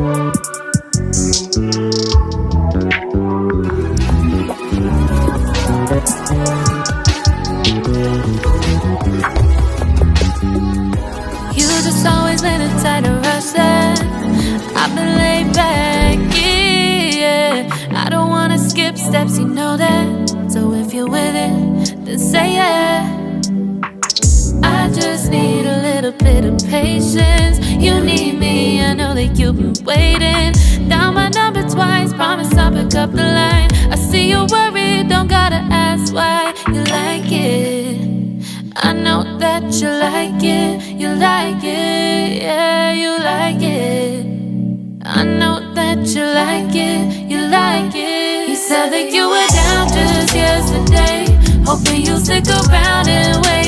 You just always been a tighter rush that I've been laid back, yeah. I don't wanna skip steps, you know that. So if you're with it, then say yeah. I just need a little bit of patience. You need me, I know that you've been waiting. Down my number twice, promise I'll pick up the line. I see you worried, don't gotta ask why. You like it, I know that you like it. You like it, yeah, you like it. I know that you like it, you like it. You said that you were down just yesterday, hoping you'll stick around and wait.